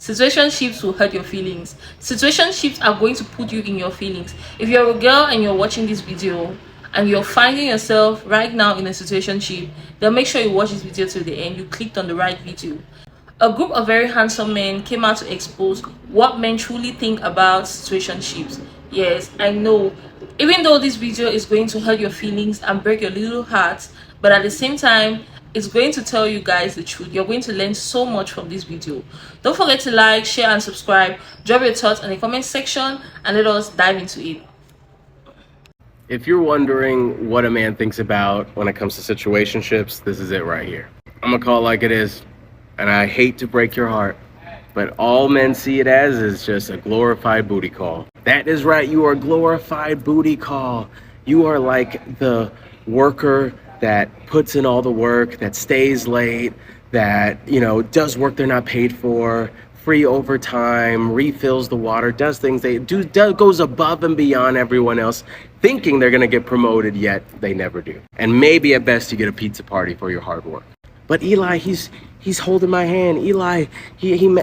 Situationships will hurt your feelings. Situationships are going to put you in your feelings. If you're a girl and you're watching this video and you're finding yourself right now in a situationship, then make sure you watch this video till the end. You clicked on the right video. A group of very handsome men came out to expose what men truly think about situationships. Yes, I know, even though this video is going to hurt your feelings and break your little heart, but at the same time, it's going to tell you guys the truth. You're going to learn so much from this video. Don't forget to like, share, and subscribe. Drop your thoughts in the comment section and let us dive into it. If you're wondering what a man thinks about when it comes to situationships, this is it right here. I'm gonna call it like it is, and I hate to break your heart, but all men see it as is just a glorified booty call. That is right, you are a glorified booty call. You are like the worker that puts in all the work, that stays late, that, you know, does work they're not paid for, free overtime, refills the water, does things they do, goes above and beyond everyone else, thinking they're gonna get promoted, yet they never do. And maybe at best you get a pizza party for your hard work. But Eli, he's holding my hand. Eli,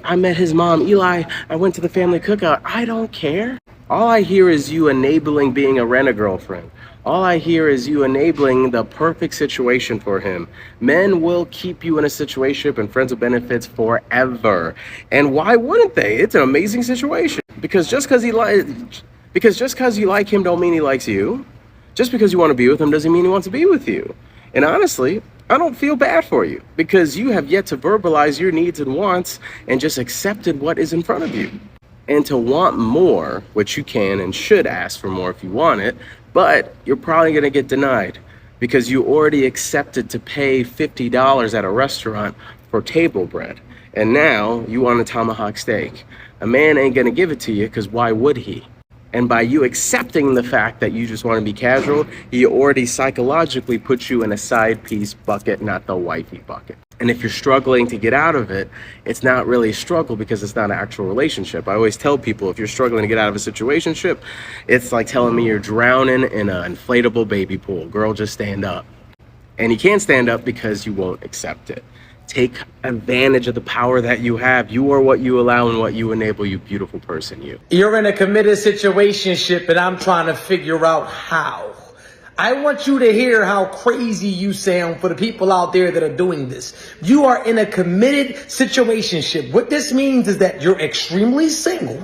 I met his mom. Eli, I went to the family cookout. I don't care. All I hear is you enabling being a rent-a-girlfriend. All I hear is you enabling the perfect situation for him. Men will keep you in a situationship and friends with benefits forever. And why wouldn't they? It's an amazing situation. Because just because you like him don't mean he likes you. Just because you want to be with him doesn't mean he wants to be with you. And honestly, I don't feel bad for you because you have yet to verbalize your needs and wants and just accepted what is in front of you. And to want more, which you can and should ask for more if you want it, but you're probably going to get denied because you already accepted to pay $50 at a restaurant for table bread. And now you want a tomahawk steak. A man ain't going to give it to you because why would he? And by you accepting the fact that you just want to be casual, he already psychologically puts you in a side piece bucket, not the wifey bucket. And if you're struggling to get out of it, it's not really a struggle because it's not an actual relationship. I always tell people if you're struggling to get out of a situationship, it's like telling me you're drowning in an inflatable baby pool. Girl, just stand up. And you can't stand up because you won't accept it. Take advantage of the power that you have. You are what you allow and what you enable, you beautiful person, you. You're in a committed situationship and I'm trying to figure out how. I want you to hear how crazy you sound for the people out there that are doing this. You are in a committed situationship. What this means is that you're extremely single.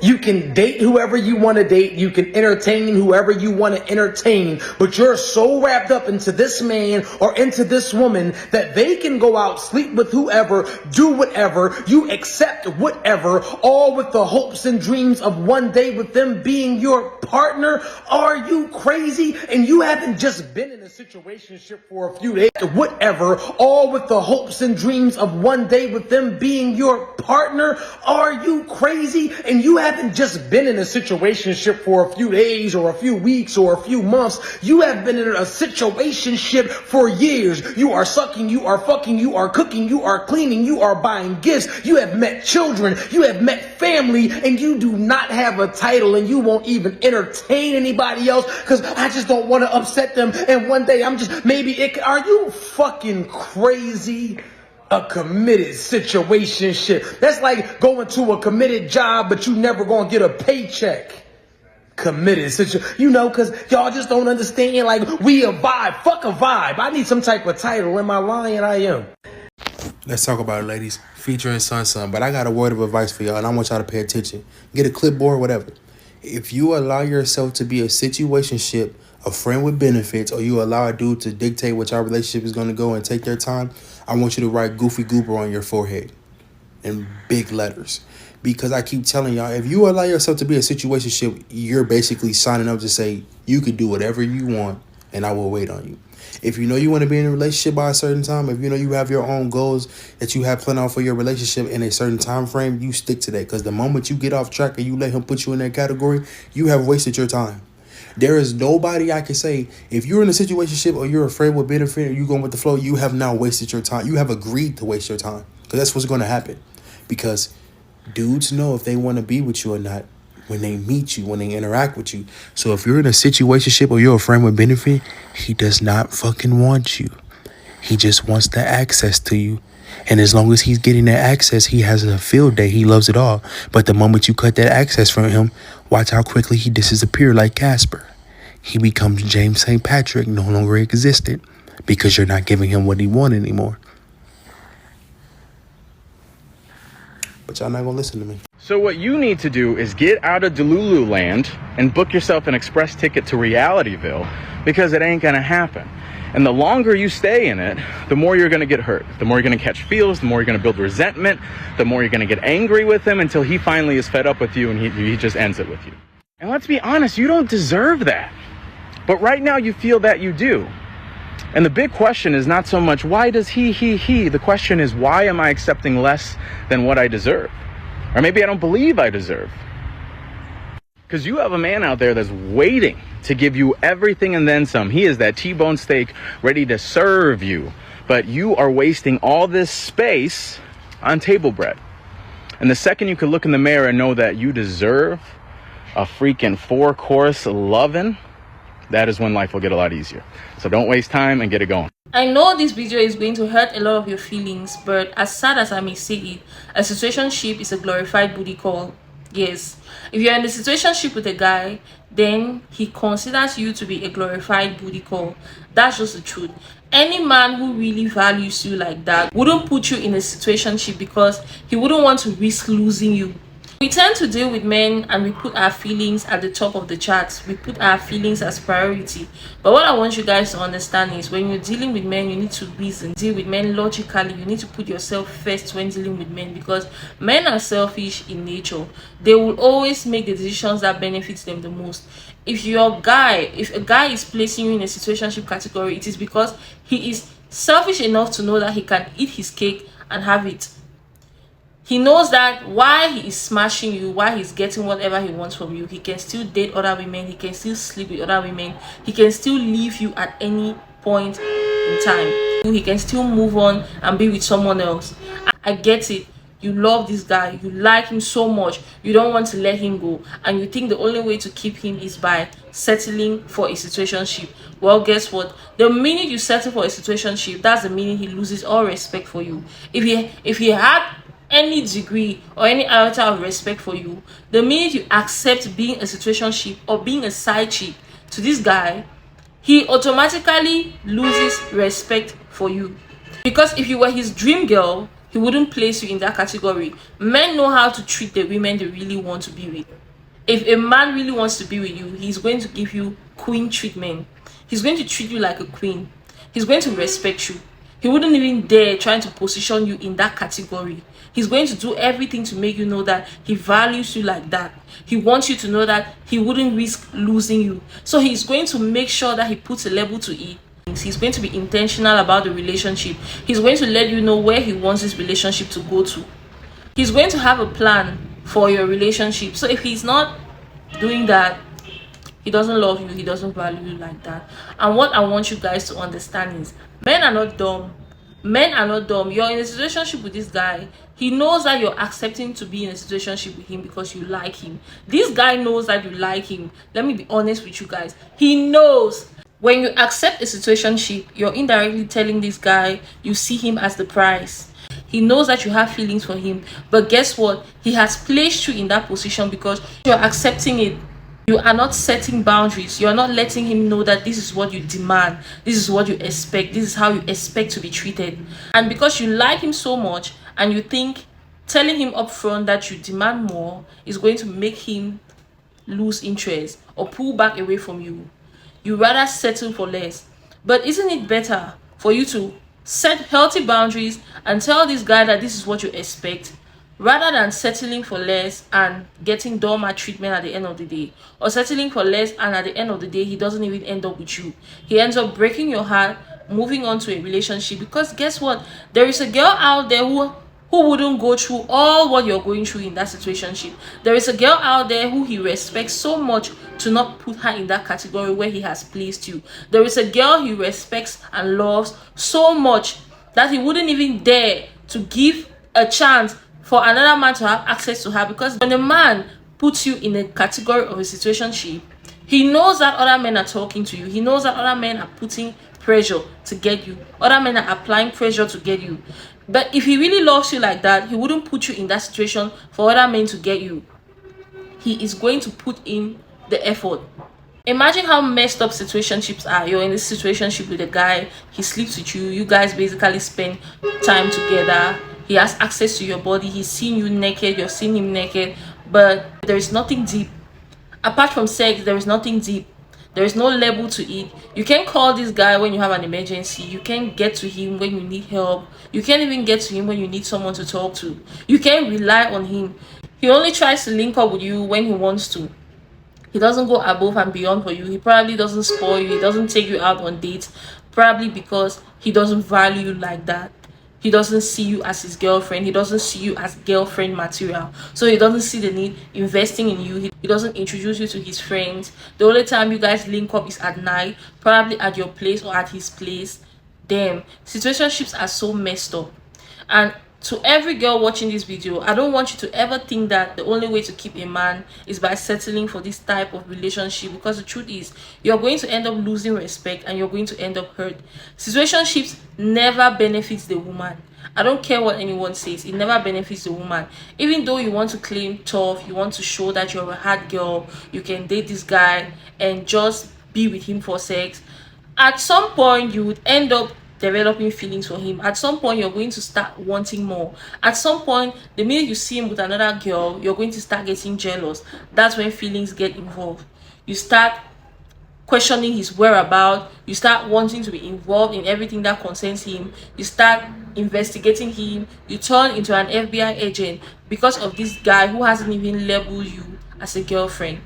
You can date whoever you want to date. You can entertain whoever you want to entertain. But you're so wrapped up into this man or into this woman that they can go out, sleep with whoever, do whatever. You accept whatever, all with the hopes and dreams of one day with them being your partner. Are you crazy? And you haven't just been in a situationship for a few days. Whatever, all with the hopes and dreams of one day with them being your partner. Are you crazy? And you haven't just been in a situationship for a few days or a few weeks or a few months. You have been in a situationship for years. You are sucking, you are fucking, you are cooking, you are cleaning, you are buying gifts. You have met children, you have met family, and you do not have a title and you won't even entertain anybody else because I just don't want to upset them. And one day I'm just, are you fucking crazy? A committed situationship. That's like going to a committed job, but you never gonna get a paycheck. Committed situation. You know, cause y'all just don't understand. Like, we a vibe. Fuck a vibe. I need some type of title. Am I lying? I am. Let's talk about it, ladies. Featuring Sun. But I got a word of advice for y'all, and I want y'all to pay attention. Get a clipboard, whatever. If you allow yourself to be a situationship, a friend with benefits, or you allow a dude to dictate what your relationship is going to go and take their time, I want you to write Goofy Goober on your forehead in big letters. Because I keep telling y'all, if you allow yourself to be a situationship, you're basically signing up to say, you can do whatever you want, and I will wait on you. If you know you want to be in a relationship by a certain time, if you know you have your own goals that you have planned out for your relationship in a certain time frame, you stick to that. Because the moment you get off track and you let him put you in that category, you have wasted your time. There is nobody I can say, if you're in a situationship or you're a friend with benefit or you're going with the flow, you have now wasted your time. You have agreed to waste your time because that's what's going to happen. Because dudes know if they want to be with you or not when they meet you, when they interact with you. So if you're in a situationship or you're a friend with benefit, he does not fucking want you. He just wants the access to you. And as long as he's getting that access, he has a field day. He loves it all. But the moment you cut that access from him, watch how quickly he disappears like Casper. He becomes James St. Patrick, no longer existent, because you're not giving him what he wants anymore. But y'all not gonna listen to me. So what you need to do is get out of Delulu land and book yourself an express ticket to Realityville, because it ain't gonna happen. And the longer you stay in it, the more you're gonna get hurt. The more you're gonna catch feels, the more you're gonna build resentment, the more you're gonna get angry with him until he finally is fed up with you and he just ends it with you. And let's be honest, you don't deserve that. But right now you feel that you do. And the big question is not so much, why does he? The question is, why am I accepting less than what I deserve? Or maybe I don't believe I deserve. Because you have a man out there that's waiting to give you everything and then some. He is that T-bone steak ready to serve you. But you are wasting all this space on table bread. And the second you can look in the mirror and know that you deserve a freaking 4-course loving, that is when life will get a lot easier. So don't waste time and get it going. I know this video is going to hurt a lot of your feelings, but as sad as I may say it, a situationship is a glorified booty call. Yes, if you're in a situationship with a guy, then he considers you to be a glorified booty call. That's just the truth. Any man who really values you like that wouldn't put you in a situationship because he wouldn't want to risk losing you. We tend to deal with men and we put our feelings at the top of the charts. We put our feelings as priority. But what I want you guys to understand is when you're dealing with men, you need to reason. Deal with men logically. You need to put yourself first when dealing with men, because men are selfish in nature. They will always make the decisions that benefit them the most. If a guy is placing you in a situationship category, it is because he is selfish enough to know that he can eat his cake and have it. He knows that while he is smashing you, while he's getting whatever he wants from you, he can still date other women, he can still sleep with other women, he can still leave you at any point in time. He can still move on and be with someone else. I get it. You love this guy, you like him so much, you don't want to let him go, and you think the only way to keep him is by settling for a situationship. Well, guess what? The minute you settle for a situationship, that's the minute he loses all respect for you. If he had any degree or any iota of respect for you, the minute you accept being a situationship or being a side chick to this guy, he automatically loses respect for you. Because if you were his dream girl, he wouldn't place you in that category. Men know how to treat the women they really want to be with. If a man really wants to be with you, he's going to give you queen treatment. He's going to treat you like a queen. He's going to respect you. He wouldn't even dare trying to position you in that category. He's going to do everything to make you know that he values you like that. He wants you to know that he wouldn't risk losing you. So he's going to make sure that he puts a level to it. He's going to be intentional about the relationship. He's going to let you know where he wants this relationship to go to. He's going to have a plan for your relationship. So if he's not doing that, he doesn't love you, he doesn't value you like that. And what I want you guys to understand is, men are not dumb. Men are not dumb. You're in a situationship with this guy. He knows that you're accepting to be in a situationship with him because you like him. This guy knows that you like him. Let me be honest with you guys. He knows. When you accept a situationship, you're indirectly telling this guy you see him as the prize. He knows that you have feelings for him. But guess what? He has placed you in that position because you're accepting it. You are not setting boundaries. You are not letting him know that this is what you demand. This is what you expect. This is how you expect to be treated. And because you like him so much and you think telling him up front that you demand more is going to make him lose interest or pull back away from you, you rather settle for less. But isn't it better for you to set healthy boundaries and tell this guy that this is what you expect, rather than settling for less and getting doormat treatment at the end of the day, or settling for less and at the end of the day he doesn't even end up with you? He ends up breaking your heart, moving on to a relationship. Because guess what? There is a girl out there who wouldn't go through all what you're going through in that situationship. There is a girl out there who he respects so much to not put her in that category where he has placed you. There is a girl he respects and loves so much that he wouldn't even dare to give a chance for another man to have access to her. Because when a man puts you in a category of a situationship, he knows that other men are talking to you. He knows that other men are putting pressure to get you. Other men are applying pressure to get you. But if he really loves you like that, he wouldn't put you in that situation for other men to get you. He is going to put in the effort. Imagine how messed up situationships are. You're in this situationship with a guy, he sleeps with you, you guys basically spend time together, he has access to your body, he's seen you naked, you're seeing him naked, but there is nothing deep. Apart from sex, there is nothing deep. There is no level to it. You can call this guy when you have an emergency. You can get to him when you need help. You can't even get to him when you need someone to talk to. You can rely on him. He only tries to link up with you when he wants to. He doesn't go above and beyond for you. He probably doesn't spoil you. He doesn't take you out on dates, probably because he doesn't value you like that. He doesn't see you as his girlfriend. He doesn't see you as girlfriend material. So he doesn't see the need investing in you. He doesn't introduce you to his friends. The only time you guys link up is at night, probably at your place or at his place. Damn, situationships are so messed up. And to every girl watching this video, I don't want you to ever think that the only way to keep a man is by settling for this type of relationship, because the truth is you're going to end up losing respect and you're going to end up hurt. Situationships never benefits the woman. I don't care what anyone says, it never benefits the woman. Even though you want to claim tough, you want to show that you're a hard girl, you can date this guy and just be with him for sex, at some point you would end up developing feelings for him. At some point you're going to start wanting more. At some point, the minute you see him with another girl, you're going to start getting jealous. That's when feelings get involved. You start questioning his whereabouts. You start wanting to be involved in everything that concerns him. You start investigating him. You turn into an FBI agent because of this guy who hasn't even labeled you as a girlfriend.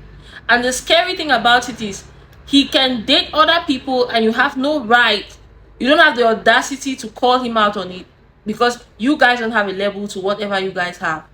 And the scary thing about it is he can date other people and you have no right, you don't have the audacity to call him out on it, because you guys don't have a level to whatever you guys have.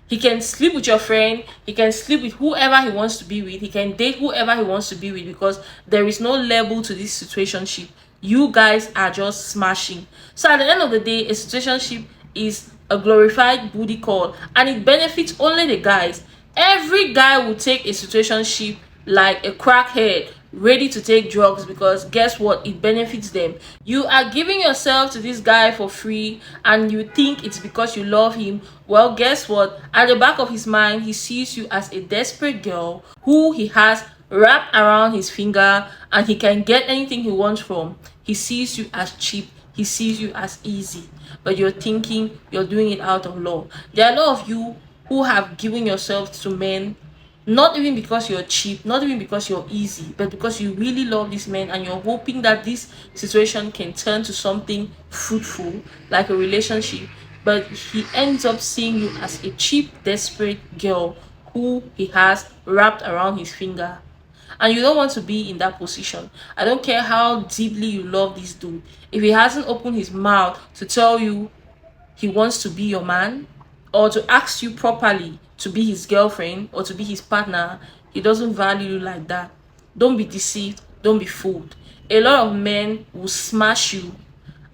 He can sleep with your friend, he can sleep with whoever he wants to be with, he can date whoever he wants to be with, because there is no level to this situationship. You guys are just smashing. So at the end of the day, a situationship is a glorified booty call, and it benefits only the guys. Every guy will take a situationship like a crackhead ready to take drugs, because guess what, it benefits them. You are giving yourself to this guy for free and you think it's because you love him. Well, guess what, at the back of his mind, he sees you as a desperate girl who he has wrapped around his finger and he can get anything he wants from. He sees you as cheap, he sees you as easy, but you're thinking you're doing it out of love. There are a lot of you who have given yourself to men, not even because you're cheap, not even because you're easy, but because you really love this man and you're hoping that this situation can turn to something fruitful, like a relationship. But he ends up seeing you as a cheap, desperate girl who he has wrapped around his finger. And you don't want to be in that position. I don't care how deeply you love this dude. If he hasn't opened his mouth to tell you he wants to be your man, or to ask you properly to be his girlfriend or to be his partner, he doesn't value you like that. Don't be deceived, don't be fooled. A lot of men will smash you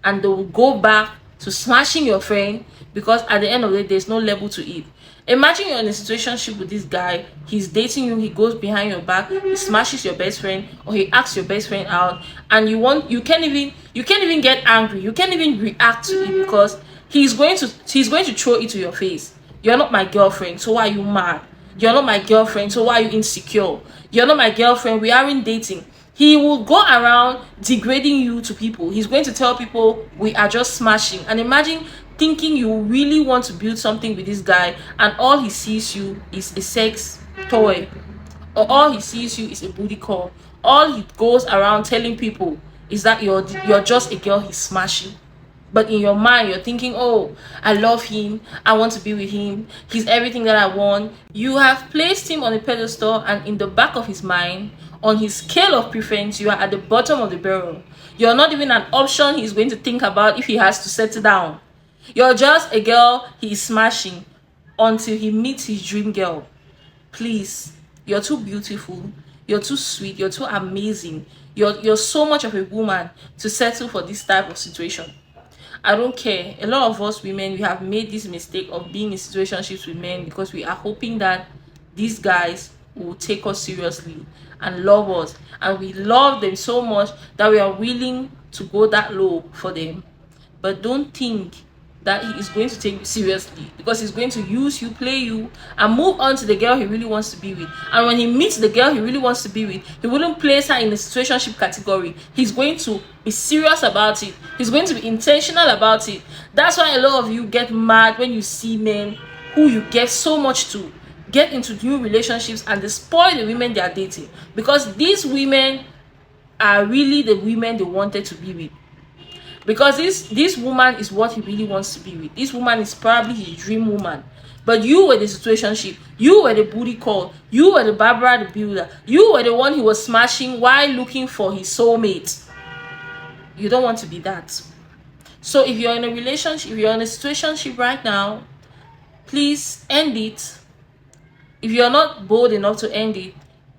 and they will go back to smashing your friend, because at the end of the day, there's no level to it. Imagine you're in a situationship with this guy, he's dating you, he goes behind your back, he smashes your best friend, or he asks your best friend out, and you can't even get angry, you can't even react to it, because he's going to throw it to your face. You're not my girlfriend, so why are you mad? You're not my girlfriend, so why are you insecure? You're not my girlfriend, we aren't dating. He will go around degrading you to people. He's going to tell people we are just smashing. And imagine thinking you really want to build something with this guy and all he sees you is a sex toy, or all he sees you is a booty call. All he goes around telling people is that you're just a girl he's smashing. But in your mind, you're thinking, oh, I love him, I want to be with him, he's everything that I want. You have placed him on a pedestal, and in the back of his mind, on his scale of preference, you are at the bottom of the barrel. You're not even an option he's going to think about if he has to settle down. You're just a girl he's smashing until he meets his dream girl. Please, you're too beautiful, you're too sweet, you're too amazing, you're so much of a woman to settle for this type of situation. I don't care. A lot of us women, we have made this mistake of being in situationships with men because we are hoping that these guys will take us seriously and love us, and we love them so much that we are willing to go that low for them. But don't think that he is going to take you seriously, because he's going to use you, play you, and move on to the girl he really wants to be with. And when he meets the girl he really wants to be with, he wouldn't place her in the situationship category. He's going to be serious about it. He's going to be intentional about it. That's why a lot of you get mad when you see men who you get so much to get into new relationships and they spoil the women they are dating, because these women are really the women they wanted to be with. Because this woman is what he really wants to be with. This woman is probably his dream woman. But you were the situationship. You were the booty call. You were the Barbara the builder. You were the one he was smashing while looking for his soulmate. You don't want to be that. So if you're in a relationship, if you're in a situationship right now, please end it. If you're not bold enough to end it,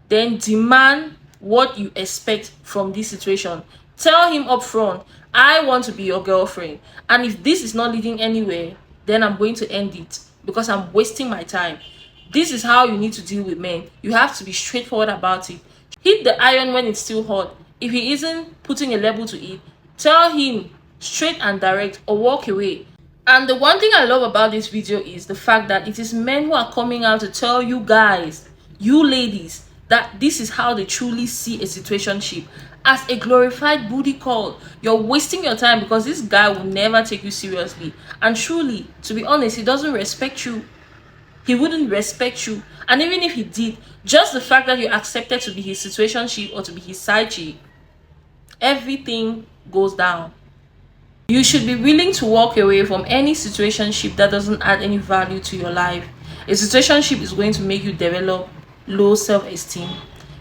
then demand what you expect from this situation. Tell him up front, I want to be your girlfriend, and if this is not leading anywhere, then I'm going to end it because I'm wasting my time. This is how you need to deal with men. You have to be straightforward about it. Hit the iron when it's still hot. If he isn't putting a label to it, tell him straight and direct or walk away. And the one thing I love about this video is the fact that it is men who are coming out to tell you guys, you ladies, that this is how they truly see a situationship, as a glorified booty call. You're wasting your time because this guy will never take you seriously. And truly, to be honest, he doesn't respect you. He wouldn't respect you. And even if he did, just the fact that you accepted to be his situationship or to be his side chick, everything goes down. You should be willing to walk away from any situationship that doesn't add any value to your life. A situationship is going to make you develop low self-esteem.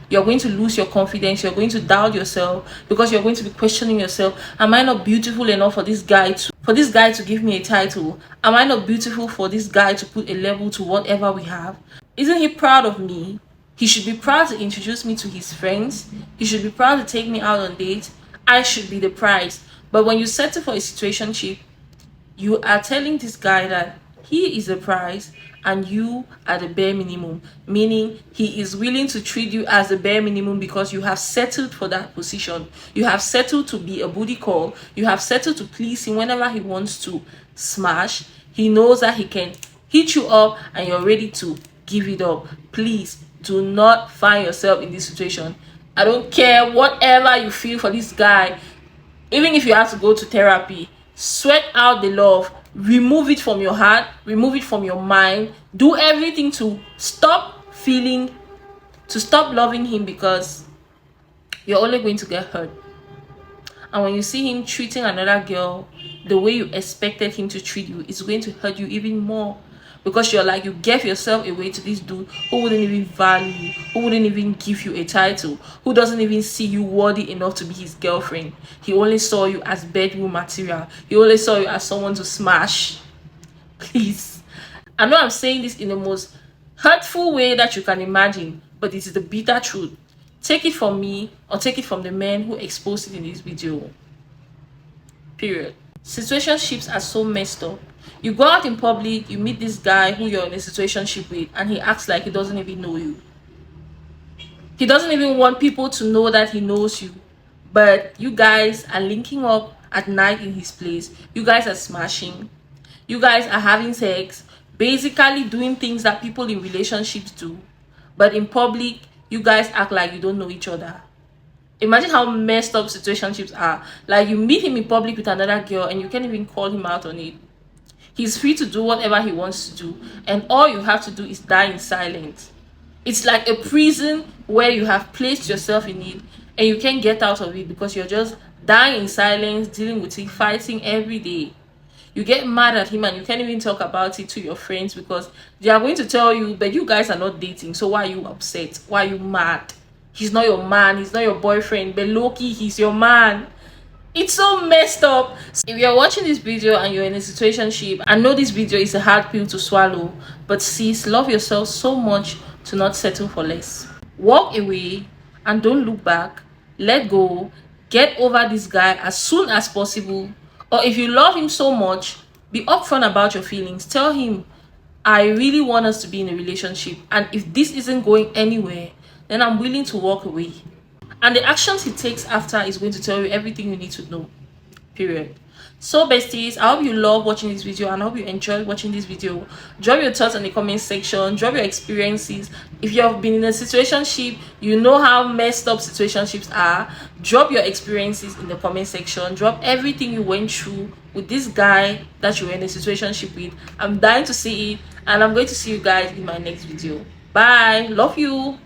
You're going to lose your confidence. You're going to doubt yourself because you're going to be questioning yourself. Am I not beautiful enough for this guy to give me a title? Am I not beautiful for this guy to put a level to whatever we have? Isn't he proud of me? He should be proud to introduce me to his friends. He should be proud to take me out on dates. I should be the prize. But when you settle for a situationship, you are telling this guy that he is the prize and you are the bare minimum, meaning he is willing to treat you as the bare minimum because you have settled for that position. You have settled to be a booty call. You have settled to please him whenever he wants to smash. He knows that he can hit you up and you're ready to give it up. Please do not find yourself in this situation. I don't care whatever you feel for this guy. Even if you have to go to therapy, sweat out the love, remove it from your heart, remove it from your mind, do everything to stop loving him, because you're only going to get hurt. And when you see him treating another girl the way you expected him to treat you, it's going to hurt you even more. Because you're like, you gave yourself away to this dude who wouldn't even value you, who wouldn't even give you a title, who doesn't even see you worthy enough to be his girlfriend. He only saw you as bedroom material. He only saw you as someone to smash. Please. I know I'm saying this in the most hurtful way that you can imagine, but it is the bitter truth. Take it from me or take it from the men who exposed it in this video. Period. Situationships are so messed up. You go out in public, you meet this guy who you're in a situationship with, and he acts like he doesn't even know you. He doesn't even want people to know that he knows you. But you guys are linking up at night in his place. You guys are smashing. You guys are having sex. Basically doing things that people in relationships do. But in public, you guys act like you don't know each other. Imagine how messed up situationships are. Like, you meet him in public with another girl and you can't even call him out on it. He's free to do whatever he wants to do, and all you have to do is die in silence. It's like a prison where you have placed yourself in it and you can't get out of it because you're just dying in silence, dealing with it, fighting every day. You get mad at him and you can't even talk about it to your friends because they are going to tell you, but you guys are not dating, so why are you upset? Why are you mad? He's not your man, he's not your boyfriend, but low-key, he's your man. It's so messed up. If you're watching this video and you're in a situationship, I know this video is a hard pill to swallow, but sis, love yourself so much to not settle for less. Walk away and don't look back. Let go. Get over this guy as soon as possible. Or if you love him so much, be upfront about your feelings. Tell him, I really want us to be in a relationship, and if this isn't going anywhere, then I'm willing to walk away. And the actions he takes after is going to tell you everything you need to know. Period. So besties, I hope you love watching this video and I hope you enjoyed watching this video. Drop your thoughts in the comment section, drop your experiences. If you have been in a situationship, you know how messed up situationships are. Drop your experiences in the comment section. Drop everything you went through with this guy that you were in a situationship with. I'm dying to see it, and I'm going to see you guys in my next video. Bye, love you.